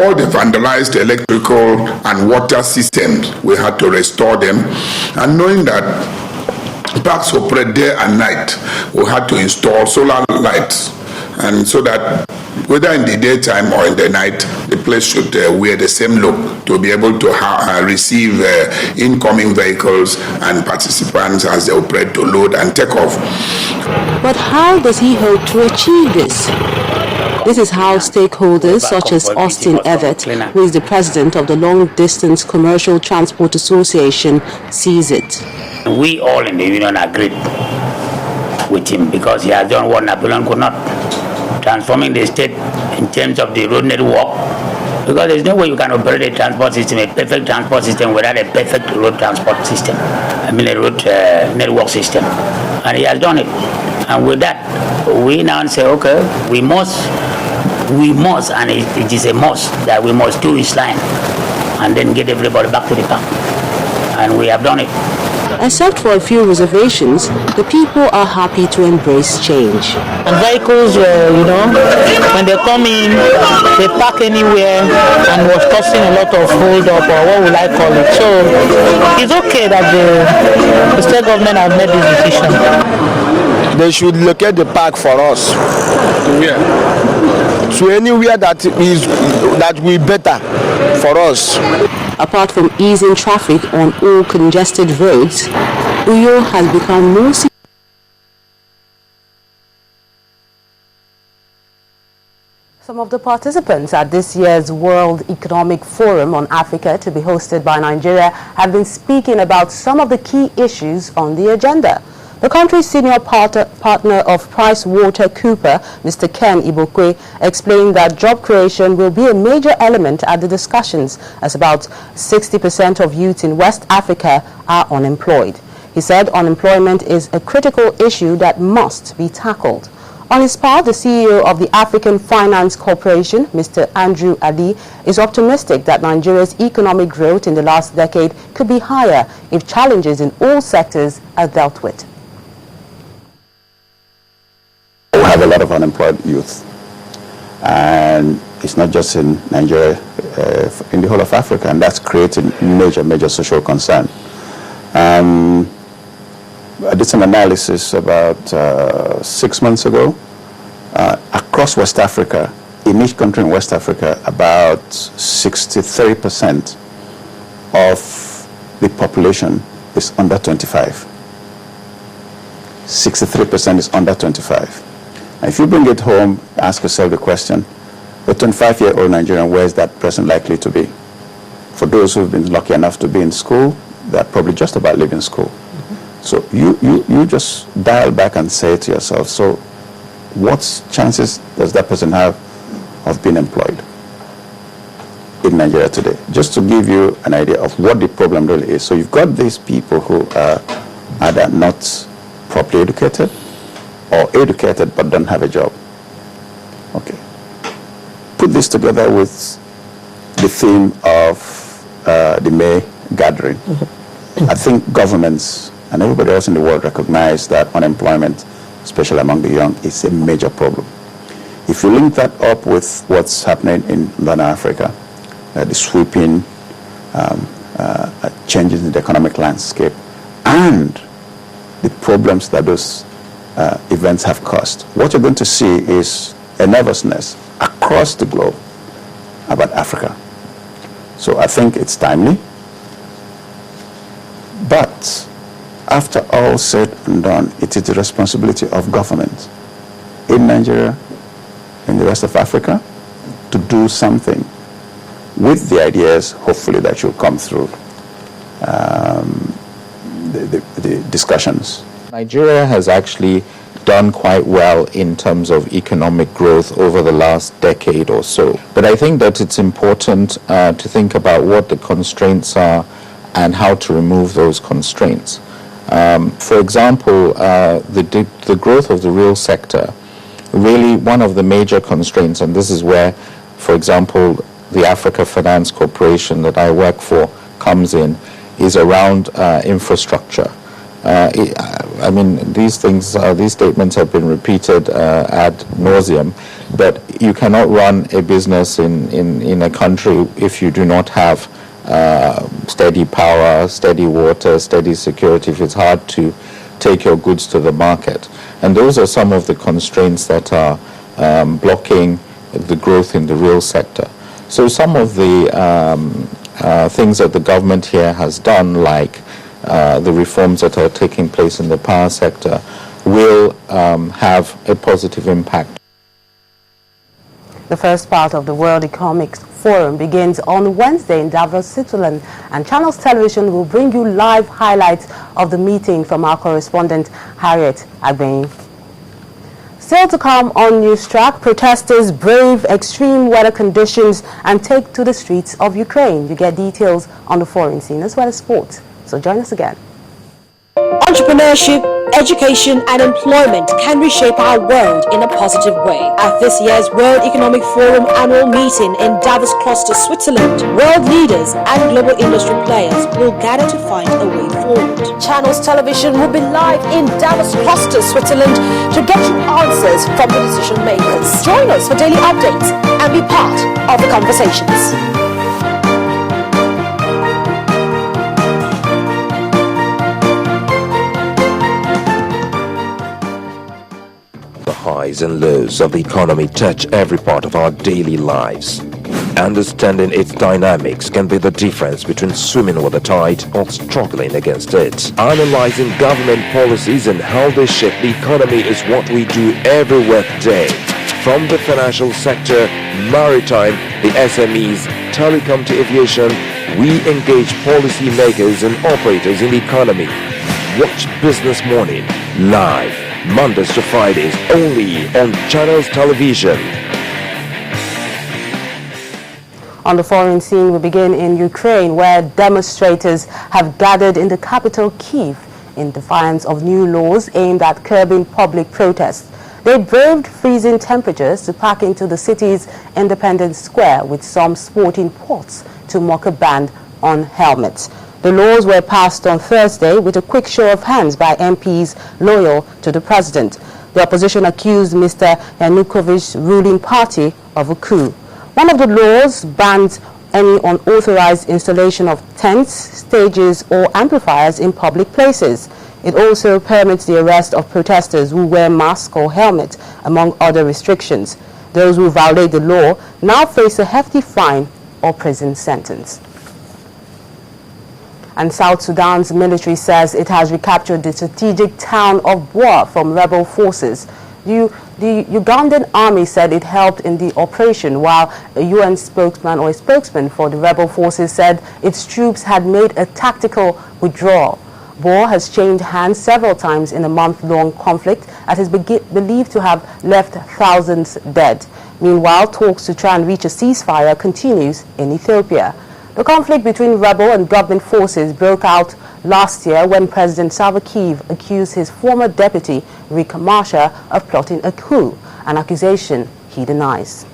All the vandalized electrical and water systems, we had to restore them. And knowing that parks operate day and night, we had to install solar lights, and so that whether in the daytime or in the night, the place should wear the same look to be able to receive incoming vehicles and participants as they operate to load and take off. But how does he hope to achieve this? This is how stakeholders such as Austin Everett, who is the president of the Long Distance Commercial Transport Association, sees it. We all in the union agreed with him because he has done what Napoleon could not, transforming the state in terms of the road network, because there's no way you can operate a transport system, a perfect transport system, without a perfect road transport system, a road network system. And he has done it. And with that, we now say, okay, we must, and it is a must that we must do this line and then get everybody back to the park. And we have done it. Except for a few reservations, the people are happy to embrace change. And vehicles, when they come in, they park anywhere and was causing a lot of hold up, or what would I call it. So it's okay that the state government have made this decision. They should locate the park for us. To where? To anywhere that will be better for us. Apart from easing traffic on all congested roads, Uyo has become more secure. Some of the participants at this year's World Economic Forum on Africa, to be hosted by Nigeria, have been speaking about some of the key issues on the agenda. The country's senior partner of PricewaterhouseCoopers, Mr. Ken Ibokwe, explained that job creation will be a major element at the discussions, as about 60% of youth in West Africa are unemployed. He said unemployment is a critical issue that must be tackled. On his part, the CEO of the African Finance Corporation, Mr. Andrew Ali, is optimistic that Nigeria's economic growth in the last decade could be higher if challenges in all sectors are dealt with. We have a lot of unemployed youth, and it's not just in Nigeria, in the whole of Africa, and that's creating major social concern. I did some analysis about 6 months ago. Across West Africa, in each country in West Africa, about 63% of the population is under 25. 63% is under 25. And if you bring it home, ask yourself the question, the 25-year-old Nigerian, where is that person likely to be? For those who've been lucky enough to be in school, they're probably just about leaving school. Mm-hmm. So you just dial back and say to yourself, so what chances does that person have of being employed in Nigeria today? Just to give you an idea of what the problem really is. So you've got these people who are either not properly educated or educated but don't have a job. Okay. Put this together with the theme of the May gathering. I think governments and everybody else in the world recognize that unemployment, especially among the young, is a major problem. If you link that up with what's happening in Northern Africa, the sweeping changes in the economic landscape, and the problems that those events have caused, what you're going to see is a nervousness across the globe about Africa. So I think it's timely. But after all said and done, it is the responsibility of government in Nigeria, in the rest of Africa, to do something with the ideas, hopefully, that will come through the discussions. Nigeria has actually done quite well in terms of economic growth over the last decade or so. But I think that it's important to think about what the constraints are and how to remove those constraints. For example, the growth of the real sector, really one of the major constraints, and this is where, for example, the Africa Finance Corporation that I work for comes in, is around infrastructure. I mean, these statements have been repeated ad nauseum, but you cannot run a business in a country if you do not have steady power, steady water, steady security, if it's hard to take your goods to the market. And those are some of the constraints that are blocking the growth in the real sector. So some of the things that the government here has done, like the reforms that are taking place in the power sector, will have a positive impact. The first part of the World Economic Forum begins on Wednesday in Davos, Switzerland, and Channels Television will bring you live highlights of the meeting from our correspondent Harriet Agbein. Still to come on Newstrack, protesters brave extreme weather conditions and take to the streets of Ukraine. You get details on the foreign scene as well as sports. So join us again. Entrepreneurship, education and employment can reshape our world in a positive way. At this year's World Economic Forum annual meeting in Davos Cluster, Switzerland, world leaders and global industry players will gather to find a way forward. Channels Television will be live in Davos Cluster, Switzerland to get you answers from the decision makers. Join us for daily updates and be part of the conversations. Highs and lows of the economy touch every part of our daily lives. Understanding its dynamics can be the difference between swimming with the tide or struggling against it. Analyzing government policies and how they shape the economy is what we do every workday. From the financial sector, maritime, the SMEs, telecom to aviation, we engage policymakers and operators in the economy. Watch Business Morning live Mondays to Fridays only on Channels Television. On the foreign scene, we begin in Ukraine, where demonstrators have gathered in the capital Kyiv in defiance of new laws aimed at curbing public protests. They braved freezing temperatures to pack into the city's Independence Square, with some sporting pots to mock a ban on helmets. The laws were passed on Thursday with a quick show of hands by MPs loyal to the president. The opposition accused Mr. Yanukovych's ruling party of a coup. One of the laws bans any unauthorized installation of tents, stages or amplifiers in public places. It also permits the arrest of protesters who wear masks or helmets, among other restrictions. Those who violate the law now face a hefty fine or prison sentence. And South Sudan's military says it has recaptured the strategic town of Bua from rebel forces. The Ugandan army said it helped in the operation, while a UN spokesman or a spokesman for the rebel forces said its troops had made a tactical withdrawal. Bua has changed hands several times in a month-long conflict that is believed to have left thousands dead. Meanwhile, talks to try and reach a ceasefire continues in Ethiopia. The conflict between rebel and government forces broke out last year when President Salva Kiir accused his former deputy, Riek Machar, of plotting a coup, an accusation he denies.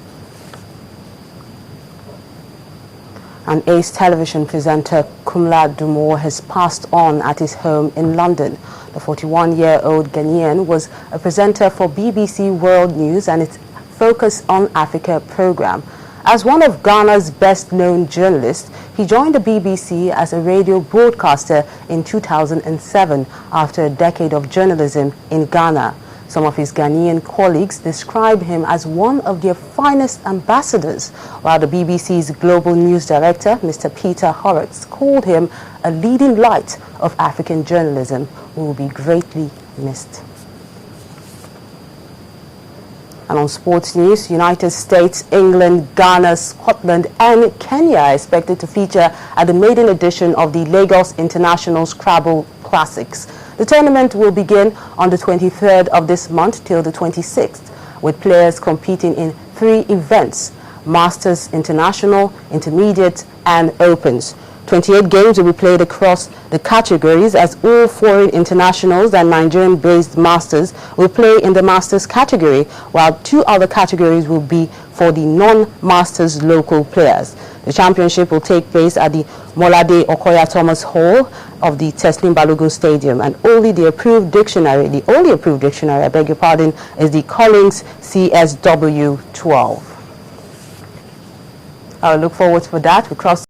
An ace television presenter, Kumla Dumor, has passed on at his home in London. The 41-year-old Ghanaian was a presenter for BBC World News and its Focus on Africa program. As one of Ghana's best-known journalists, he joined the BBC as a radio broadcaster in 2007 after a decade of journalism in Ghana. Some of his Ghanaian colleagues describe him as one of their finest ambassadors, while the BBC's global news director, Mr. Peter Horrocks, called him a leading light of African journalism who will be greatly missed. And on sports news, United States, England, Ghana, Scotland and Kenya are expected to feature at the maiden edition of the Lagos International Scrabble Classics. The tournament will begin on the 23rd of this month till the 26th, with players competing in 3 events: Masters, International, Intermediate and Opens. 28 games will be played across the categories, as all foreign internationals and Nigerian-based masters will play in the masters category, while 2 other categories will be for the non-masters local players. The championship will take place at the Molade Okoya Thomas Hall of the Teslim Balogun Stadium, and the only approved dictionary, I beg your pardon, is the Collins CSW 12. I look forward for that. We cross